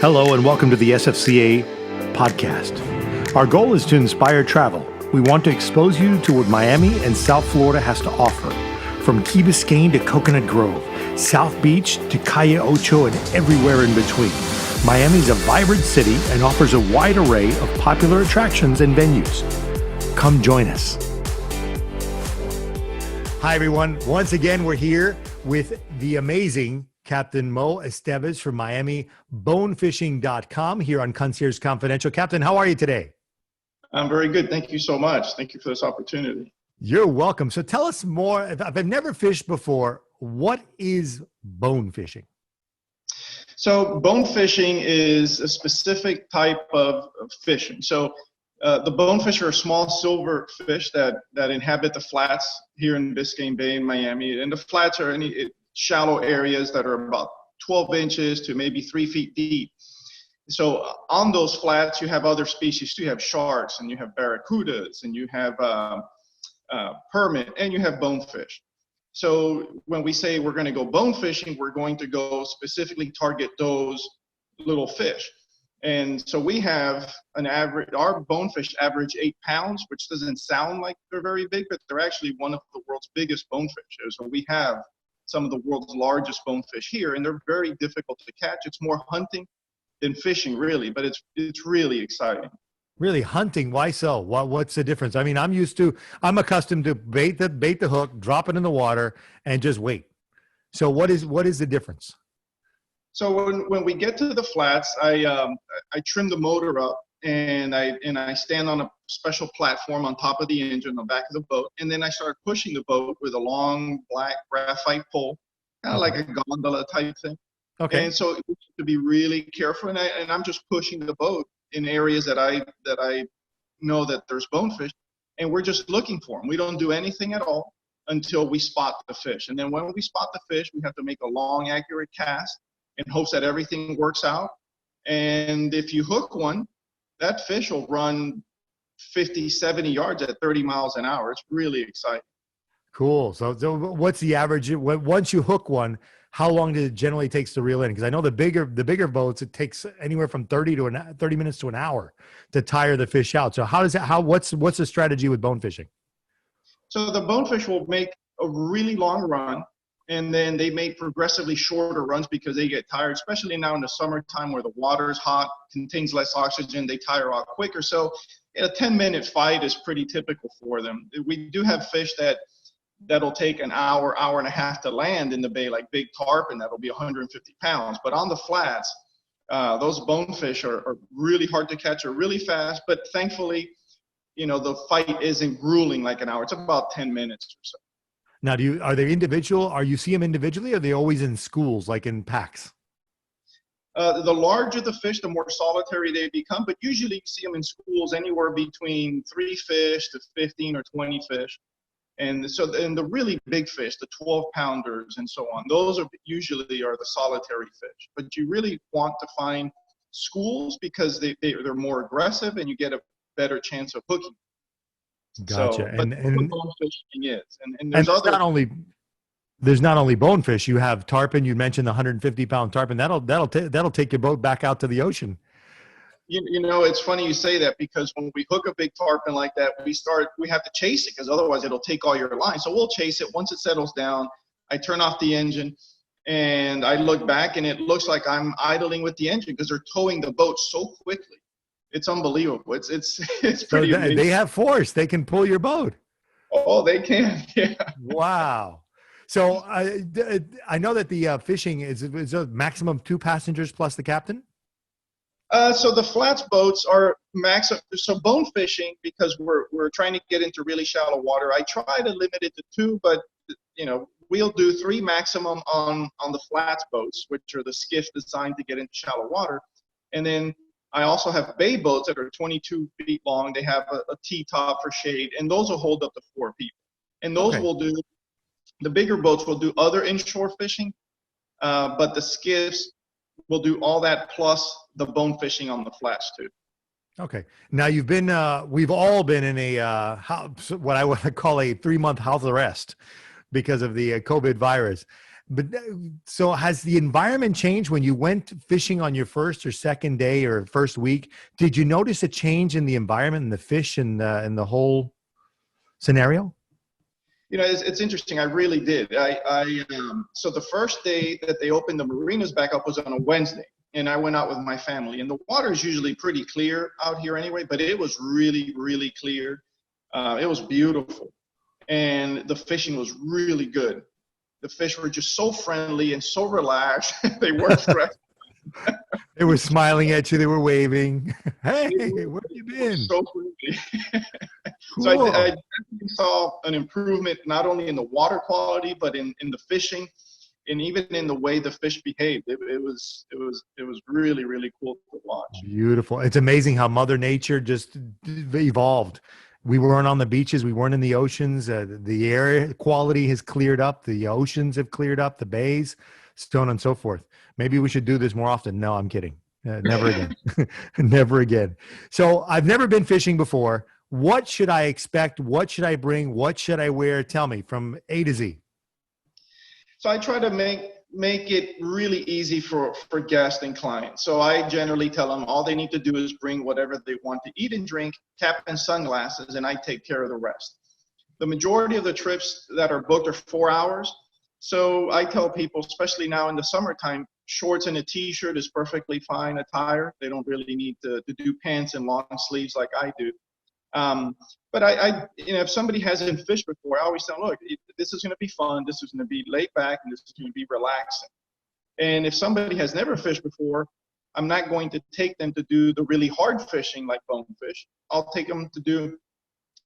Hello and welcome to the SFCA podcast. Our goal is to inspire travel. We want to expose you to what Miami and South Florida has to offer. From Key Biscayne to Coconut Grove, South Beach to Calle Ocho and everywhere in between. Miami is a vibrant city and offers a wide array of popular attractions and venues. Come join us. Hi everyone. Once again, we're here with the amazing Captain Mo Estevez from Miami, bonefishing.com here on Concierge Confidential. Captain, how are you today? I'm very good. Thank you so much. Thank you for this opportunity. You're welcome. So tell us more. If I've never fished before, what is bone fishing? So bone fishing is a specific type of fishing. So the bonefish are small silver fish that inhabit the flats here in Biscayne Bay in Miami. And the flats are shallow areas that are about 12 inches to maybe 3 feet deep. So on those flats, you have other species too. You have sharks and you have barracudas and you have permit and you have bonefish. So when we say we're going to go bone fishing, we're going to go specifically target those little fish. And so we have an average, our bonefish average 8 pounds, which doesn't sound like they're very big, but they're actually one of the world's biggest bonefish. So we have some of the world's largest bonefish here, and they're very difficult to catch. It's more hunting than fishing, really, but it's really exciting. Really, hunting? Why so? What's the difference? I mean, I'm accustomed to bait the hook, drop it in the water, and just wait. So what is the difference? So when we get to the flats, I trim the motor up and I stand on a special platform on top of the engine on the back of the boat, and then I start pushing the boat with a long black graphite pole, kind of like a gondola type thing. Okay. And so we need to be really careful, and I'm just pushing the boat in areas that I know that there's bonefish, and we're just looking for them. We don't do anything at all until we spot the fish, and then when we spot the fish, we have to make a long, accurate cast in hopes that everything works out. And if you hook one, that fish will run 50, 70 yards at 30 miles an hour. It's really exciting. Cool. So what's the average? Once you hook one, how long does it generally takes to reel in? Because I know the bigger boats, it takes anywhere from 30 minutes to an hour to tire the fish out. So what's the strategy with bone fishing? So the bonefish will make a really long run, and then they make progressively shorter runs because they get tired, especially now in the summertime where the water is hot, contains less oxygen, they tire out quicker. So a 10-minute fight is pretty typical for them. We do have fish that'll take an hour and a half to land in the bay, like big tarpon, that'll be 150 pounds. But on the flats, those bonefish are really hard to catch, are really fast, but thankfully, the fight isn't grueling like an hour. It's about 10 minutes or so. Now, are they individual? Are you see them individually, or are they always in schools, like in packs? The larger the fish, the more solitary they become, but usually you see them in schools anywhere between 3 fish to 15 or 20 fish. And the really big fish, the 12-pounders and so on, those usually are the solitary fish. But you really want to find schools because they're more aggressive and you get a better chance of hooking. Gotcha. So, and bone fishing is, and there's not only bonefish. You have tarpon. You mentioned the 150-pound tarpon. That'll take your boat back out to the ocean. It's funny you say that, because when we hook a big tarpon like that, we have to chase it because otherwise it'll take all your line. So we'll chase it. Once it settles down, I turn off the engine and I look back, and it looks like I'm idling with the engine because they're towing the boat so quickly. It's unbelievable. It's pretty amazing. They have force. They can pull your boat. Oh, they can. Yeah. Wow. So I know that the fishing is a maximum 2 passengers plus the captain. So the flats boats are so bone fishing, because we're trying to get into really shallow water. I try to limit it to 2, but we'll do 3 maximum on the flats boats, which are the skiffs designed to get into shallow water. And then I also have bay boats that are 22 feet long. They have a T-top for shade, and those will hold up to 4 people. And those the bigger boats will do other inshore fishing, but the skiffs will do all that plus the bone fishing on the flats too. Okay. Now we've all been in what I would call a 3-month house arrest because of the COVID virus. But so has the environment changed when you went fishing on your first or second day or first week? Did you notice a change in the environment and the fish and the whole scenario? It's interesting. I really did. So the first day that they opened the marinas back up was on a Wednesday, and I went out with my family. And the water is usually pretty clear out here anyway, but it was really, really clear. It was beautiful, and the fishing was really good. The fish were just so friendly and so relaxed. They weren't stressed. They were smiling at you. They were waving. Hey, where have you been? So friendly. Cool. So I definitely saw an improvement not only in the water quality, but in the fishing, and even in the way the fish behaved. It was really, really cool to watch. Beautiful. It's amazing how Mother Nature just evolved. We weren't on the beaches. We weren't in the oceans. The air quality has cleared up. The oceans have cleared up, the bays, so on and so forth. Maybe we should do this more often. No, I'm kidding. Never again. Never again. So I've never been fishing before. What should I expect? What should I bring? What should I wear? Tell me from A to Z. So I try to make it really easy for guests and clients. So I generally tell them all they need to do is bring whatever they want to eat and drink, cap and sunglasses, and I take care of the rest. The majority of the trips that are booked are 4 hours. So I tell people, especially now in the summertime, shorts and a t-shirt is perfectly fine attire. They don't really need to do pants and long sleeves like I do. But if somebody hasn't fished before, I always tell them, look, this is going to be fun. This is going to be laid back, and this is going to be relaxing. And if somebody has never fished before, I'm not going to take them to do the really hard fishing like bonefish. I'll take them to do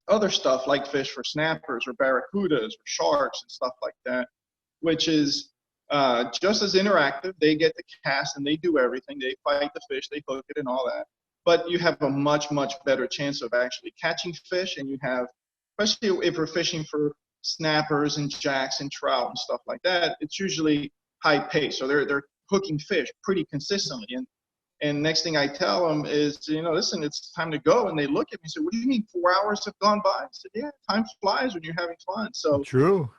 other stuff like fish for snappers or barracudas or sharks and stuff like that, which is just as interactive. They get to cast and they do everything. They fight the fish, they hook it and all that. But you have a much, much better chance of actually catching fish, and you have, especially if we're fishing for snappers and jacks and trout and stuff like that, it's usually high pace. So they're hooking fish pretty consistently. And next thing I tell them is, listen, it's time to go. And they look at me and say, what do you mean 4 hours have gone by? I said, yeah, time flies when you're having fun. So true.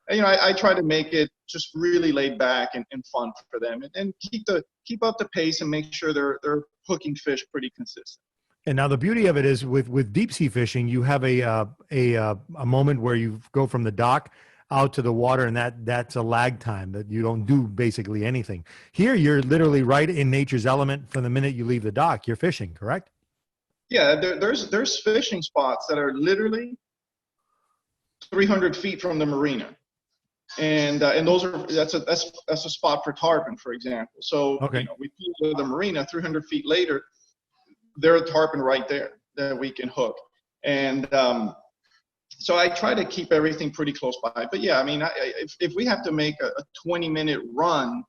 I try to make it just really laid back and fun for them, and keep up the pace and make sure they're hooking fish pretty consistent. And now the beauty of it is with deep sea fishing, you have a moment where you go from the dock out to the water, and that's a lag time that you don't do basically anything. Here, you're literally right in nature's element from the minute you leave the dock. You're fishing, correct? Yeah, there's fishing spots that are literally 300 feet from the marina. And that's a spot for tarpon, for example. So okay. We go to the marina 300 feet later, there are tarpon right there that we can hook. And so I try to keep everything pretty close by. But yeah, if we have to make a 20-minute run,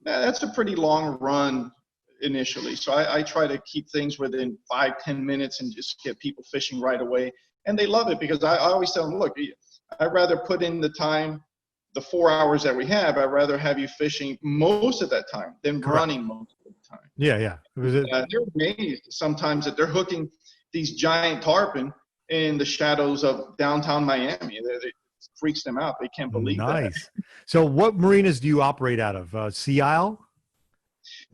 that's a pretty long run initially. So I try to keep things within 5-10 minutes and just get people fishing right away. And they love it because I always tell them, look, I'd rather put in the time, the 4 hours that we have, I'd rather have you fishing most of that time than correct. Running most of the time. Yeah. They're amazed sometimes that they're hooking these giant tarpon in the shadows of downtown Miami. It freaks them out. They can't believe that. Nice. So what marinas do you operate out of? Sea Isle?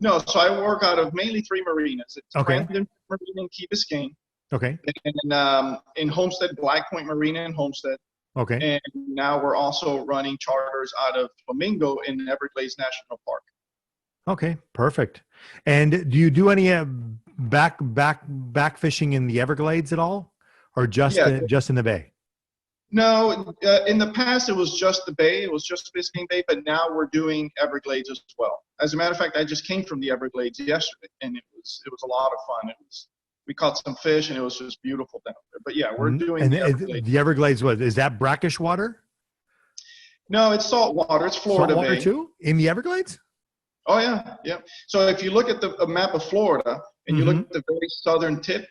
No, so I work out of mainly 3 marinas. It's okay. Brandon Marina in Key Biscayne. Okay. And in Homestead, Black Point Marina in Homestead. Okay. And now we're also running charters out of Flamingo in Everglades National Park. Okay, perfect. And do you do any back fishing in the Everglades at all, or just in the Bay? No, in the past it was just the Bay. It was just Biscayne Bay, but now we're doing Everglades as well. As a matter of fact, I just came from the Everglades yesterday, and it was a lot of fun. We caught some fish, and it was just beautiful down there. But yeah, we're doing the Everglades. The Everglades, is that brackish water? No, it's salt water. It's Florida Salt water Bay. too? In the Everglades? Oh, yeah. So if you look at a map of Florida, and you look at the very southern tip,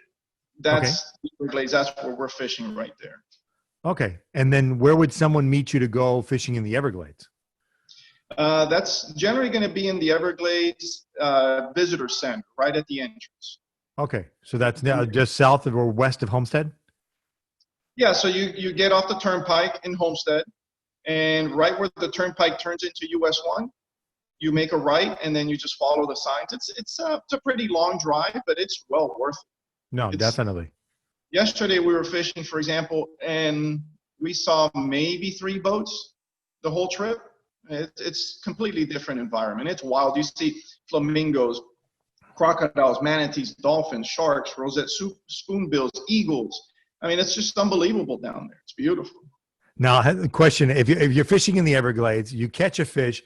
that's the Everglades. That's where we're fishing right there. Okay. And then where would someone meet you to go fishing in the Everglades? That's generally going to be in the Everglades Visitor Center, right at the entrance. Okay, so that's now just south of or west of Homestead? Yeah, so you get off the turnpike in Homestead, And right where the turnpike turns into US 1, you make a right, and then you just follow the signs. It's a pretty long drive, but it's well worth it. No, definitely. Yesterday we were fishing, for example, and we saw maybe 3 boats the whole trip. It's completely different environment. It's wild. You see flamingos, crocodiles, manatees, dolphins, sharks, rosette spoonbills, eagles. I mean, it's just unbelievable down there. It's beautiful. Now, the question: if you're fishing in the Everglades, you catch a fish.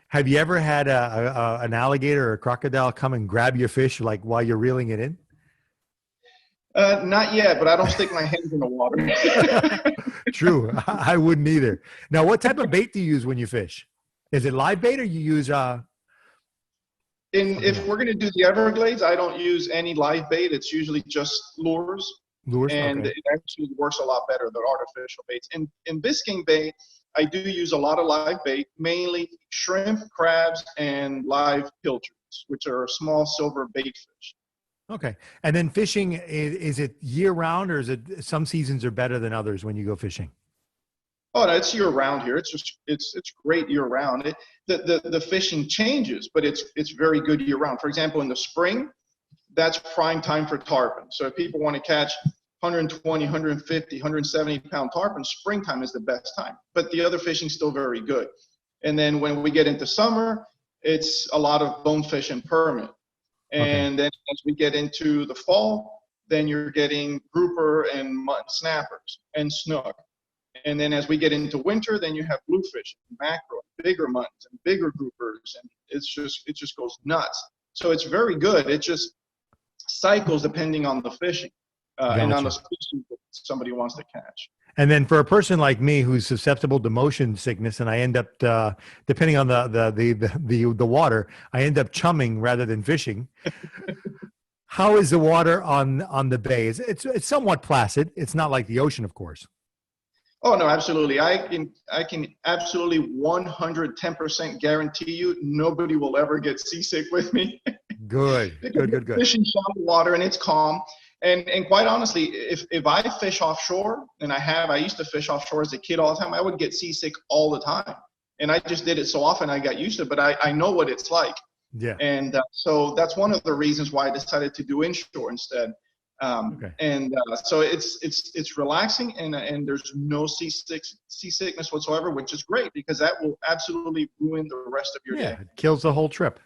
Have you ever had an alligator or a crocodile come and grab your fish like while you're reeling it in? Not yet, but I don't stick my hands in the water. True. I wouldn't either. Now, what type of bait do you use when you fish? Is it live bait or you use if we're going to do the Everglades, I don't use any live bait. It's usually just lures. And okay. it actually works a lot better than artificial baits. In Biscayne Bay, I do use a lot of live bait, mainly shrimp, crabs, and live pilchards, which are small silver bait fish. Okay. And then fishing, is it year round, or is it some seasons are better than others when you go fishing? Oh, no, it's year round here. It's great year round. The fishing changes, but it's very good year round. For example, in the spring, that's prime time for tarpon. So if people want to catch 120, 150, 170 pound tarpon, springtime is the best time. But the other fishing is still very good. And then when we get into summer, it's a lot of bonefish and permit. And then as we get into the fall, then you're getting grouper and mutton snappers and snook. And then as we get into winter, then you have bluefish, mackerel, bigger muttons and bigger groupers, and it just goes nuts. So it's very good. It just cycles depending on the fishing and on the species that somebody wants to catch. And then for a person like me who's susceptible to motion sickness, and I end up, depending on the water, I end up chumming rather than fishing. How is the water on the bay? It's somewhat placid. It's not like the ocean, of course. Oh no, absolutely. I can absolutely 110% guarantee you nobody will ever get seasick with me. Good. Fishing shallow water and it's calm. And quite honestly, if I fish offshore, and I used to fish offshore as a kid all the time, I would get seasick all the time. And I just did it so often I got used to it, but I know what it's like. Yeah. And so that's one of the reasons why I decided to do inshore instead. And so it's relaxing, and there's no seasickness whatsoever, which is great because that will absolutely ruin the rest of your day. It kills the whole trip.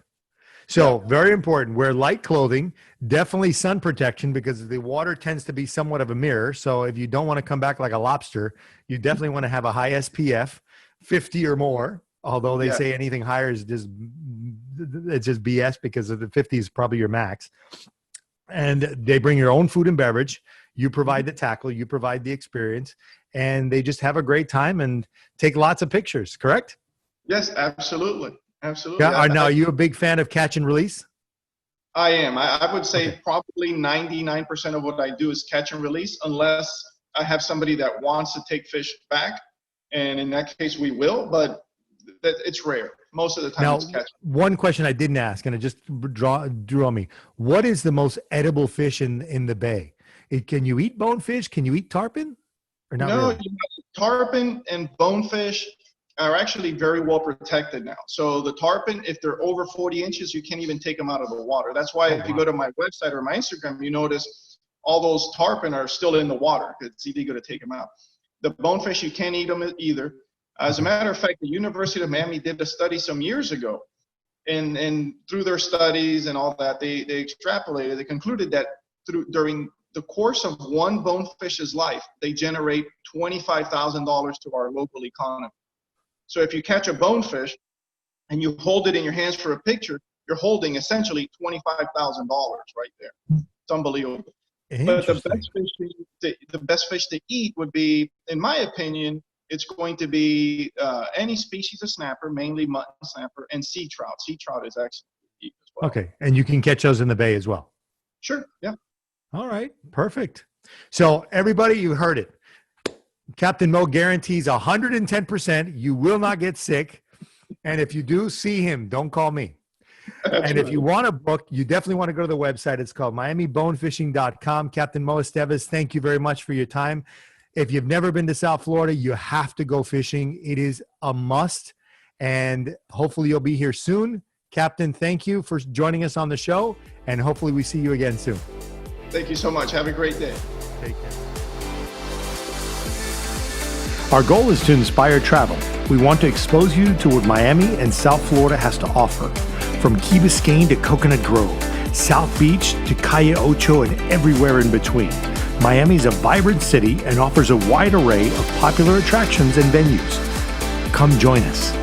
So very important. Wear light clothing, definitely sun protection because the water tends to be somewhat of a mirror. So if you don't want to come back like a lobster, you definitely want to have a high SPF, 50 or more. Although they say anything higher is just BS because of the 50 is probably your max. And they bring your own food and beverage. You provide the tackle, you provide the experience, and they just have a great time and take lots of pictures, correct? Yes, absolutely. Absolutely. Yeah, now, are you a big fan of catch and release? I am. I would say probably 99% of what I do is catch and release, unless I have somebody that wants to take fish back. And in that case, we will, but it's rare. Most of the time, it's catch. One question I didn't ask, and it just drew on me. What is the most edible fish in the bay? Can you eat bonefish? Can you eat tarpon? Or not really? Tarpon and bonefish are actually very well protected now. So the tarpon, if they're over 40 inches, you can't even take them out of the water. That's why if you go to my website or my Instagram, you notice all those tarpon are still in the water. It's illegal to take them out. The bonefish, you can't eat them either. As a matter of fact, the University of Miami did a study some years ago, and through their studies and all that, they extrapolated, they concluded that during the course of one bonefish's life, they generate $25,000 to our local economy. So if you catch a bonefish and you hold it in your hands for a picture, you're holding essentially $25,000 right there. It's unbelievable. But the best fish to eat would be, in my opinion, it's going to be any species of snapper, mainly mutton snapper, and sea trout. Sea trout is excellent to eat as well. Okay, and you can catch those in the bay as well. Sure, yeah. All right, perfect. So everybody, you heard it. Captain Mo guarantees 110% you will not get sick. And if you do, see him. Don't call me. And if you want to book, you definitely want to go to the website. It's called MiamiBonefishing.com. Captain Mo Estevez, thank you very much for your time. If you've never been to South Florida, you have to go fishing. It is a must, and hopefully you'll be here soon. Captain, thank you for joining us on the show, and hopefully we see you again soon. Thank you so much. Have a great day. Take care. Our goal is to inspire travel. We want to expose you to what Miami and South Florida has to offer. From Key Biscayne to Coconut Grove, South Beach to Calle Ocho, and everywhere in between. Miami is a vibrant city and offers a wide array of popular attractions and venues. Come join us.